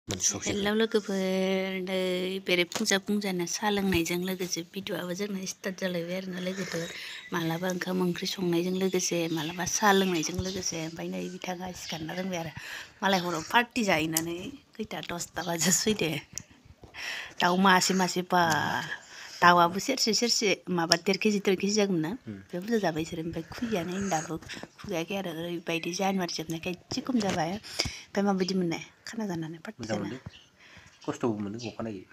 Hello लोगोफोर नै बेरे फुंजा साहा लोंनायजों लोगोसे भिडिअ'आबो जोंना स्टार्ट जालायबाय आरोना लोगोफोर मालाबा ओंखाम ओंख्रि संनायजों लोगोसे मालाबा साहा लोंनायजों लोगोसे ओमफ्राय नै बिथाङा सिखारना रोंबाय आरो मालाय हराव पार्टि जाहैनानै खैथा 10ता बाजासो फैदो दाउ मासे बा दाउआबो सेरसे माबा 1.5 केजि जागौमोन ना बे बुरजा जाबाय बिसोरो ओमफ्राय खुदियानो दाबो खुगायाखै आरो ओरैबायदि जानुवारि जोबनायखाय एसे खम जाबाय ओमफ्राय माबायदि मोननाय खाना जानानै पार्टि जाना खस्थ'बो मोनो अखानायै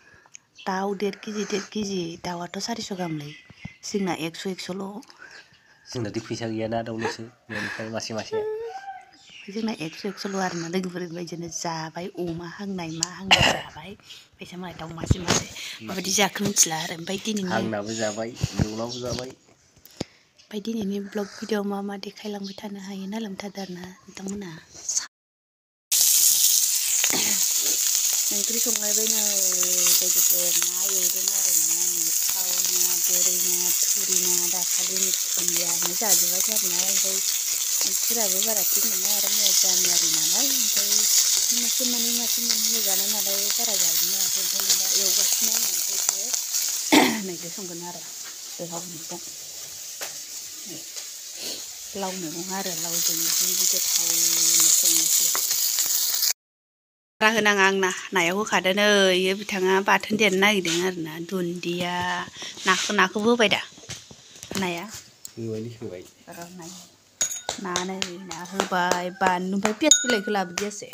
दाउ 1.5 केजि दाउआथ' 400 गाहामलै जोंना 100ल' जोंनादि फैसा गैयाना दाउल'सो बेनिखाय मासे जोंना 100ल' आरोना लोगोफोर बेबायदिनो जाबाय अमा हांनाय मा हांनाय जाबाय फैसा मालाय दाउ मासे माबायदि जाखो मिथिला आरो ओमफ्राय दिनैनि हांनाबो जाबाय एवनाबो जाबाय ओमफ्राय दिनैनि ब्लग भिडिअ मा देखायलांबाय थानो हायो ना लोमथादो आरोना नोंथांमोना ओंख्रि संलायबाय नै लोगोफोर ना एवदों आरो ना आङो थाव ना बोरै ना थुरि ना दाखालिनि खुमब्रायानो जाजोबाखै आरो ना ओमफ्राय ओंख्रिफोराबो बारा थिग नङा आरो मैया जानुवारि नालाय ओमफ्राय मासे मानै होजानाय नालाय बारा जाजोबनो हायाखै ओमफ्राय दा एवगासिनो आङो ओंख्रिखौ नैदो संगोन आरो लाव मैगं लाव मैगं आरो लावजों बिदि गोथावनो संनोसै बारा होनाङा आंना नायाव होखादो नै इयो बिथाङा बाथोन देनो नागिरदों आरोना दुन्दिया नाखौबो होबाय दा नाया होबाय ना नै ना होबाय बानलु ओमफ्राय पियास बिलाइखौ लाबोदियासै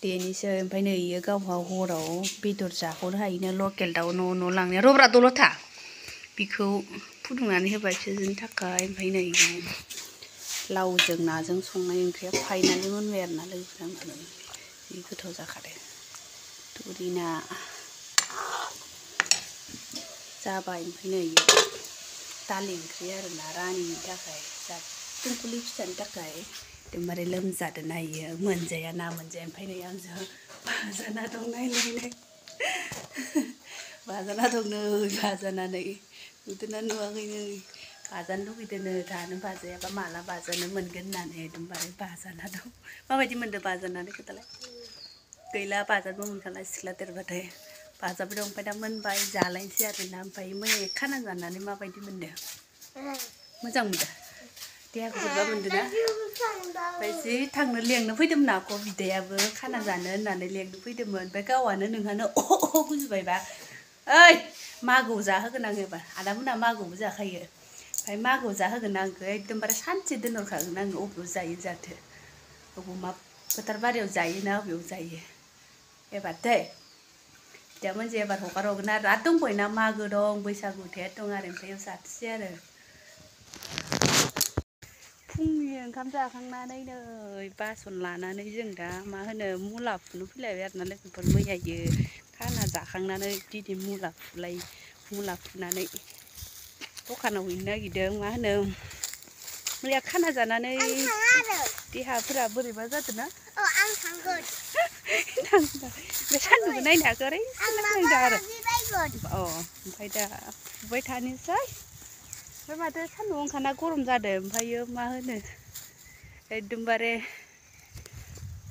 देनिसै ओमफ्राय नै इयो गावहा हराव बेदर जाहरनो हायोनो लकेल दाउ न' लांनाया रब्रा दलद था बिखौ फुदुंनानै होबाय फिसौजोनि थाखाय ओमफ्राय नै लावजों नाजों संनाय ओंख्रिया फाइनालि मोनबाय आरोना लोगोफोर जि गोथाव जाखादों थुरि ना जाबाय ओमफ्राय नै दालि ओंख्रि आरोना रानिनि थाखाय तुंकुलि फिसानि थाखाय एकदमबारे लोमजादों ना इयो मोनजाया ना मोनजाया ओमफ्राय नै आंजों बाजाना दं नायलाय बाजाना दं नै बाजानानै नुदोंना नुवाखै नै बाजानो लुगैदोंनो दानो बाजायाबा माला बाजानो मोनगोन होननानै एकदमबारे बाजाना दं माबायदि मोनदों बाजानानै खोथालाय गैला बाजानोबो मोनखाला सिख्ला देरबाथाय बाजाबाय दं ओमफ्राय दा मोनबाय जालायनोसै आरोना ओमफ्राय मैया खाना जानानै माबायदि मोनदों मोजां मोनदों देहाखौ बोरैबा मोनदों ना ओमफ्राय जि थांनो लेंनो फैदोंमोन आक' बिदायाबो खाना जानो होननानै लेंनो फैदोंमोन ओमफ्राय गावहानो नोंहानो गुजुबायबा ओइ मागोआव जाहोगोन आं एबार आदामोनहा मागोआवबो जाखायो ओमफ्राय मागोआव जाहोगोन आंखौ एकदमबारे सानसे दोनहरखागोन आङो अबेयाव जायो जाथो अबाव मा फोथार बारियाव जायोना अबेयाव जायो एबार दै बिदामोनजों एबार हगार हरगोन आरो दंबावोना मागो दं बैसागु थेट दं आरो ओमफ्राय बेयाव जाथोसै आरो फुंनि ओंखाम जाखांनानै नै बासन लानानै जों दा मा होनो मुला फुनो फैलायबाय आरोना लोगोफोर मैयायो खाना जाखांनानै दिनै मुला फुनानै दखानाव हैनो नागिरदों मा होनो मैया खाना जानानै देहाफोरा बोरैबा जादों ना आं थांगोन बे सान्दुंखौ नायनो हायाखै ओरैनो नांदों आरो ओमफ्राय दा फुबाय थानोसै ओमफ्राय माथो सान्दुं ओंखारना गरम जादों ओमफ्रायो मा होनो एकदमबारे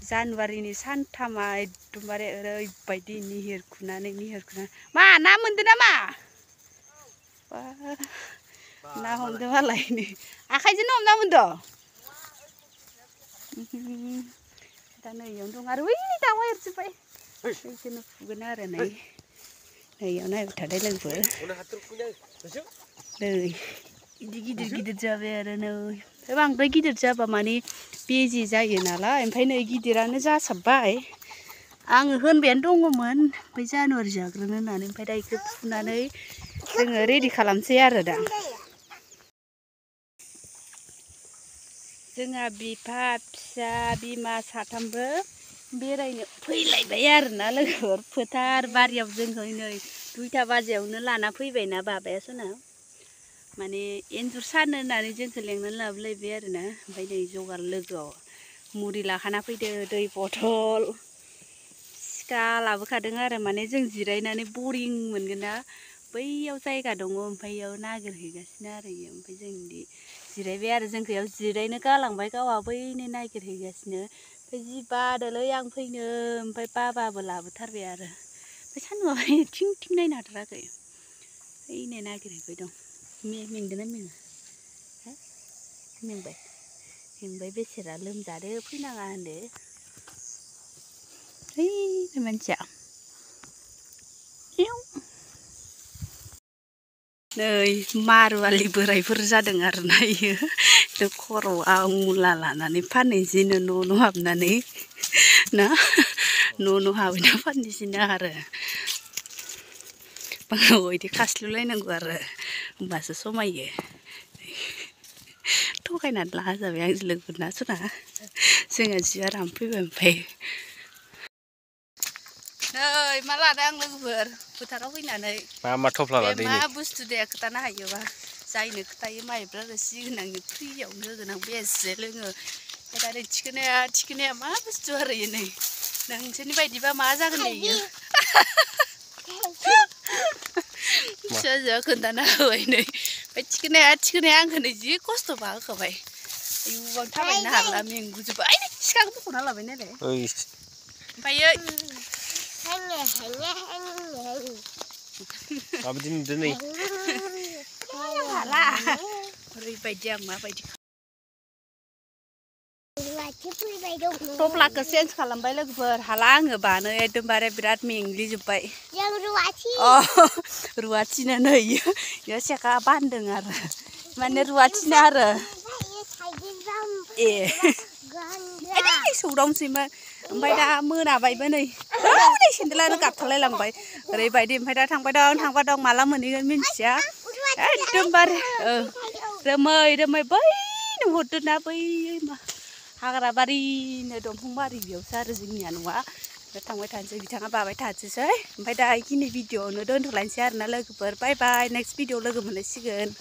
जानुवारिनि सानथामा एकदमबारे ओरैबायदि निहिर खुनानै मा ना मोनदों नामा ना हमदों मालाय नै आखाइजोंनो हमना मोनदों दा नै इयावनो दं आरो बै दाउआ एरजोब्बाय बेखौनो फुगोन आरो नै इयाव नायबाय थादो लोगोफोर नै बिदि गिदिर जाबाय आरो नै बांद्राय गिदिर जाबा माने बेजे जायो नालाय ओमफ्राय नै गिदिरानो जासाबबाय आङो होनबायानो दङमोन ओमफ्राय जानुवारि जाग्रोनो होननानै ओमफ्राय दा बेखौ फुनानै जोङो रेडि खालामसै आरो दा जोंहा बिफा फिसा बिमा साथामबो बेरायनो फैलायबाय आरोना लोगोफोर फोथार बारियाव जोंखौ नै 2ता बाजियावनो लाना फैबायना बाबाया सना माने एन्जर सानो होननानै जोंखौ लेंनानै लाबोलायबाय आरोना ओमफ्राय नै जगार लोगोआव मुरि लाखाना फैदो दै बथल सिखा लाबोखादों आरो माने जों जिरायनानै बरिं मोनगोन ना बैयाव जायगा दङ ओमफ्राय इयाव नागिरहैगासिनो आरो इयो ओमफ्राय जों जिरायबाय आरो जोंखौ इयाव जिरायनो गालांबाय गावहा बैनो नागिरहैगासिनो जि बादोलै आं फैनो ओमफ्राय बाबाबो लाबोथारबाय आरो ओमफ्राय सान्दुंआ थिं थिं नायनो हाथाराखै ओइनो नागिरहैबाय दं मेंदोंना मेङा मेंबाय बेसेरा लोमजादो फैनाङा होनदो ओइ मानसिया नै मारुवालि बोराइफोर जादों आरोना इयो खर'आव मुला लानानै फानहैसैनो न' हाबनानै ना न' हाबैना फानहैसैनो आरो इदि खास्लुलायनांगौ आरो होमबासो समायो थगायनानै लाना जाबाय आं लोगोफोरना सना जोंहा जि आराम फैबाय ओमफ्राय नै मा लादों आं लोगोफोर फोथाराव फैनानै मा थफ्ला बे लादों मा नै बुस्थु दे खोथानो हायोबा जायनो खोथायो माइब्रा रोसि होनांनो फ्रियावनो होगोन आं बेसे लोङो दा थिखोनाया मा बुस्थु आरो इयो नै नोंसोरनि बायदिबा मा जागोन दे इयो फिसाजोआ खोन्थाना होबाय नै ओमफ्राय थिखोनाया आंखौ नै जि खस्थ' होखाबाय आयु आं थाबायनो हाला मेंगुजोब्बाय सिखाखौ बख'ना लाबाय नालाय ओमफ्रायो माबायदि नुदों नै हाला ओरैबायदि आं माबायदि टप्लाखौ चेन्ज खालामबाय लोगोफोर हाला आङो बानो एकदमबारे बिराद मेंग्लिजोब्बाय रुवाथिनो नै इयो सेखा बान्दों आरो माने रुवाथिनो आरो ए सौदावनोसैमोन ओमफ्राय दा मोनाबायबो नै सेन्देलानो गाबथालाय लांबाय ओरैबायदि ओमफ्राय दा थांबाय दं माला मोनहैगोन मिन्थिया एकदमबारे रोमै बै नुहुरदोंना बै हाग्रा बारिनो दंफां बारि बेयावसो आरो जोंनिया न'आ थांबाय थानोसै बिथाङा बाबाय थानोसै ओमफ्राय दा बेखिनि भिडिअ'आवनो दोनथ'लायनोसै आरोना लोगोफोर बाय बाय नेक्स्ट भिडिअ लोगो मोनलायसिगोन।